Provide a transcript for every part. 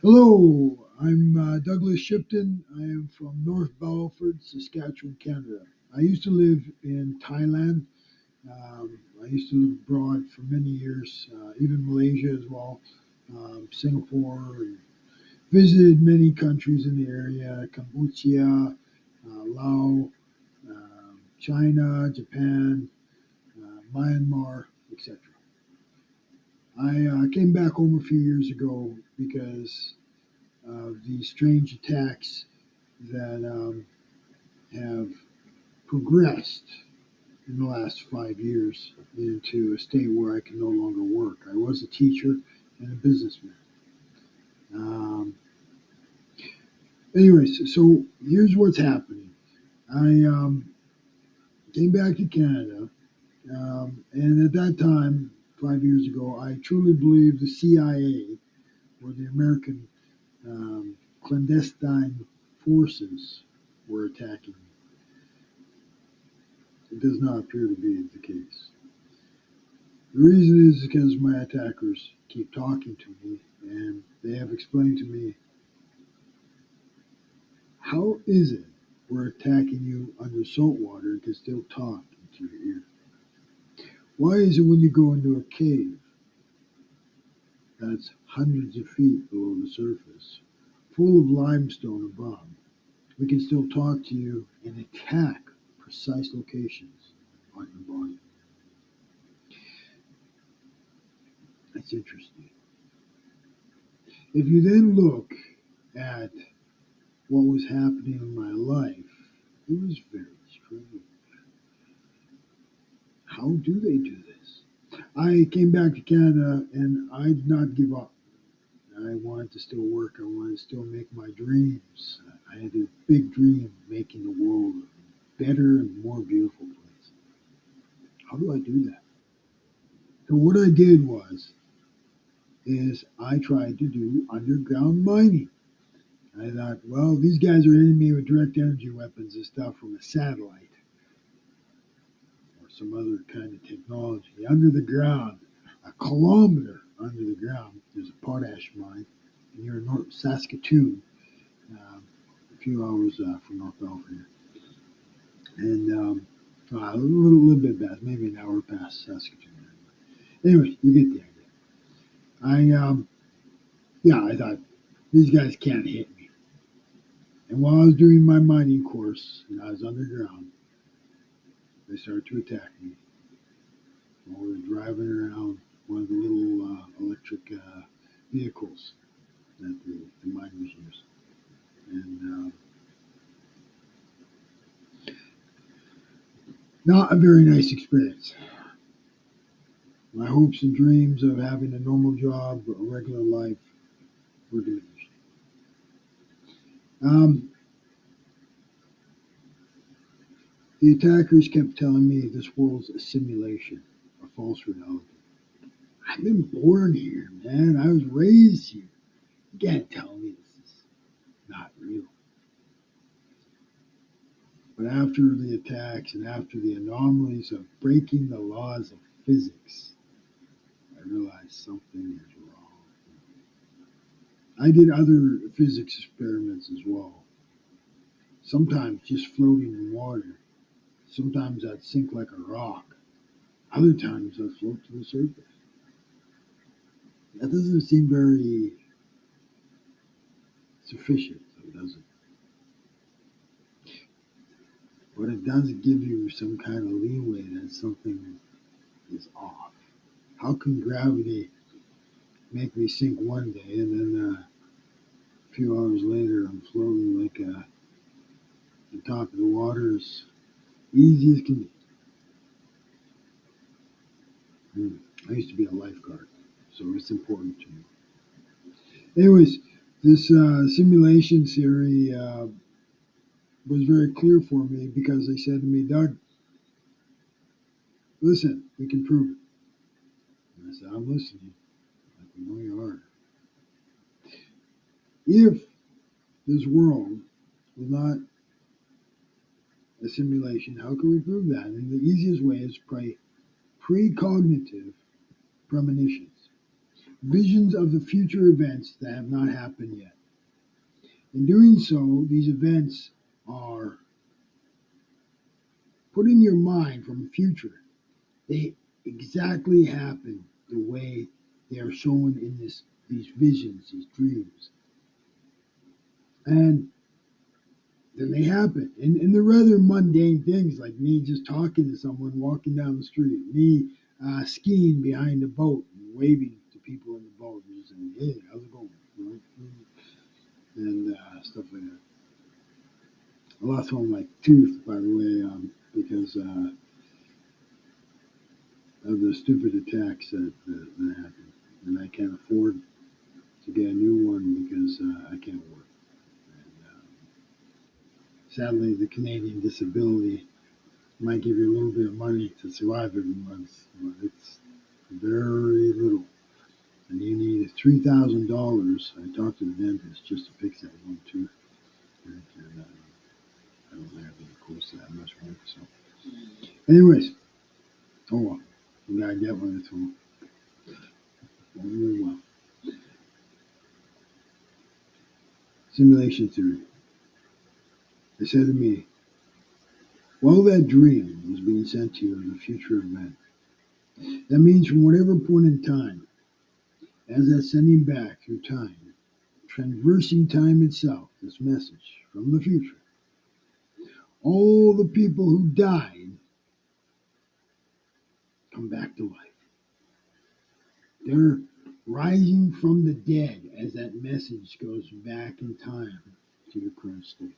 Hello, I'm Douglas Shipton. I am from North Belford, Saskatchewan, Canada. I used to live in Thailand. I used to live abroad for many years, even Malaysia as well, Singapore, and visited many countries in the area: Cambodia, Laos, China, Japan, Myanmar, etc. I came back home a few years ago because of the strange attacks that have progressed in the last 5 years into a state where I can no longer work. I was a teacher and a businessman. Um, Anyways, so here's what's happening. I came back to Canada, and at that time, 5 years ago, I truly believed the CIA, or the American clandestine forces, were attacking me. It does not appear to be the case. The reason is because my attackers keep talking to me, and they have explained to me, how is it we're attacking you under salt water and can still talk into your ear? Why is it when you go into a cave that's hundreds of feet below the surface, full of limestone above, we can still talk to you and attack precise locations on your body? That's interesting. If you then look at what was happening in my life, it was very strange. How do they do this? I came back to Canada and I did not give up. I wanted to still work. I wanted to still make my dreams. I had a big dream of making the world a better and more beautiful place. How do I do that? So what I did is I tried to do underground mining. I thought, well, these guys are hitting me with direct energy weapons and stuff from a satellite or some other kind of technology. Under the ground, a kilometer under the ground, there's a potash mine near North Saskatoon, a few hours from North Belford, and a little bit past, maybe an hour past Saskatoon. Anyway, you get the idea. Yeah, I thought these guys can't hit me. And while I was doing my mining course and I was underground, they started to attack me. While we were driving around one of the little electric vehicles that the miners use. And not a very nice experience. My hopes and dreams of having a normal job, a regular life, were diminished. Um, the attackers kept telling me this world's a simulation, a false reality. I've been born here, man. I was raised here. You can't tell me this is not real. But after the attacks and after the anomalies of breaking the laws of physics, I realized something is wrong. I did other physics experiments as well. Sometimes just floating in water. Sometimes I'd sink like a rock. Other times I'd float to the surface. That doesn't seem very sufficient, though, does it? But it does give you some kind of leeway that something is off. How can gravity make me sink one day and then a few hours later I'm floating like on top of the water as easy as can be? I used to be a lifeguard, so it's important to me. Anyways, this simulation theory was very clear for me because they said to me, Doug, listen, we can prove it. And I said, I'm listening. Like, we know you are. If this world was not a simulation, how can we prove that? And the easiest way is precognitive premonitions. visions of the future events that have not happened yet. In doing so, these events are put in your mind from the future. They exactly happen the way they are shown in these visions, these dreams. And then they happen. And they're rather mundane things like me just talking to someone walking down the street, me skiing behind a boat and waving to people in the boat and saying, hey, how's it going? You know? And stuff like that. I lost one of my tooth, by the way, because of the stupid attacks that happened. And I can't afford to get a new one because I can't work. And, sadly, the Canadian disability might give you a little bit of money to survive every month, but it's very little. And you need $3,000. I talked to the dentist just to fix that one tooth. And I don't have any close to that much money. So, anyways, oh well. You gotta get one or two. Oh well. Simulation theory. They said to me, while that dream was being sent to you in a future event, that means from whatever point in time, as that sending back through time, traversing time itself, this message from the future, all the people who died come back to life. They're rising from the dead as that message goes back in time to your current state.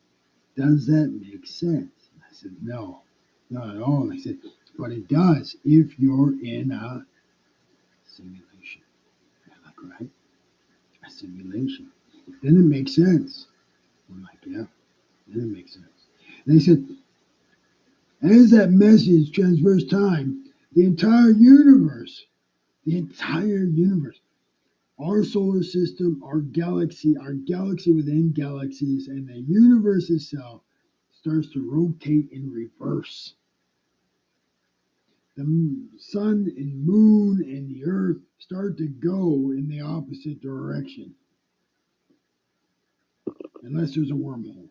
Does that make sense? I said, no, not at all. And I said, but it does if you're in a simulation. And I'm like, right? A simulation. Then it makes sense. I'm like, yeah, then it makes sense. And they said, as that message transverse time, the entire universe, our solar system, our galaxy within galaxies, and the universe itself starts to rotate in reverse. The sun and moon and the earth start to go in the opposite direction, unless there's a wormhole.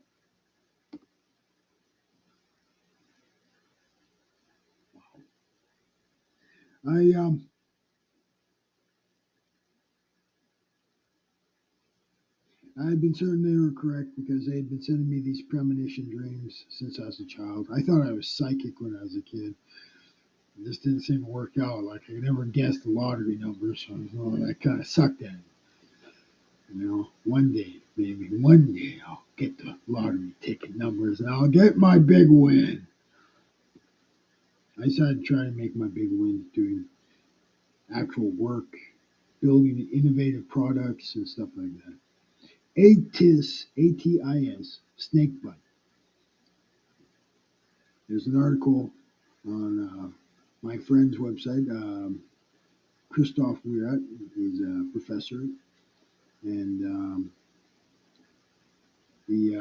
I I've been certain they were correct because they had been sending me these premonition dreams since I was a child. I thought I was psychic when I was a kid. It just didn't seem to work out. Like I never guessed the lottery numbers, so I kind of sucked at it. One day, maybe one day, I'll get the lottery ticket numbers and I'll get my big win. I decided to try to make my big win doing actual work, building innovative products and stuff like that. ATIS, ATIS, snakebite. There's an article on my friend's website, Christoph Wirat. He's a professor, and he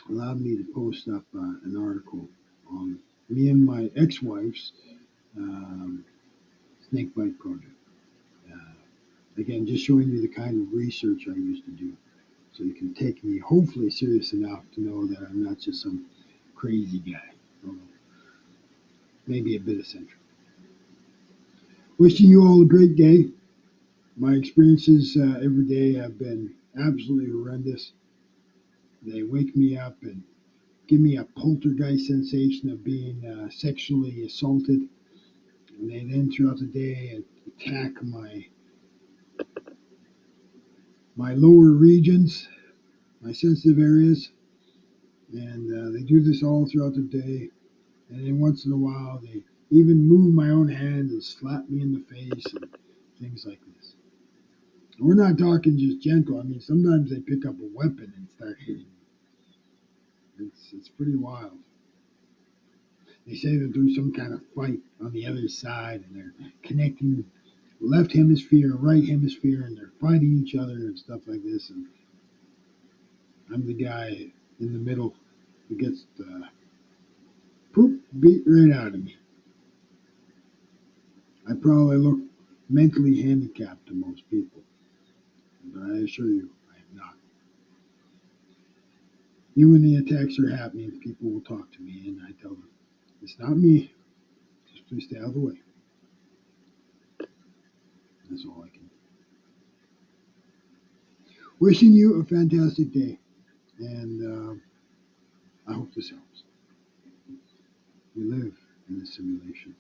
allowed me to post up an article on me and my ex-wife's um, snakebite project. Uh, Again, just showing you the kind of research I used to do, so you can take me hopefully serious enough to know that I'm not just some crazy guy. Maybe a bit eccentric. Wishing you all a great day. My experiences every day have been absolutely horrendous. They wake me up and give me a poltergeist sensation of being sexually assaulted. And they then, throughout the day, attack my lower regions, my sensitive areas. And they do this all throughout the day. And then once in a while, they even move my own hand and slap me in the face and things like this. And we're not talking just gentle. I mean, sometimes they pick up a weapon and start hitting me. It's pretty wild. They say that there's some kind of fight on the other side, and they're connecting left hemisphere, right hemisphere, and they're fighting each other and stuff like this. And I'm the guy in the middle who gets the poop beat right out of me. I probably look mentally handicapped to most people. But I assure you, I am not. Even when the attacks are happening, people will talk to me, and I tell them, it's not me. Just please stay out of the way. That's all I can do. Wishing you a fantastic day, and I hope this helps. We live in a simulation.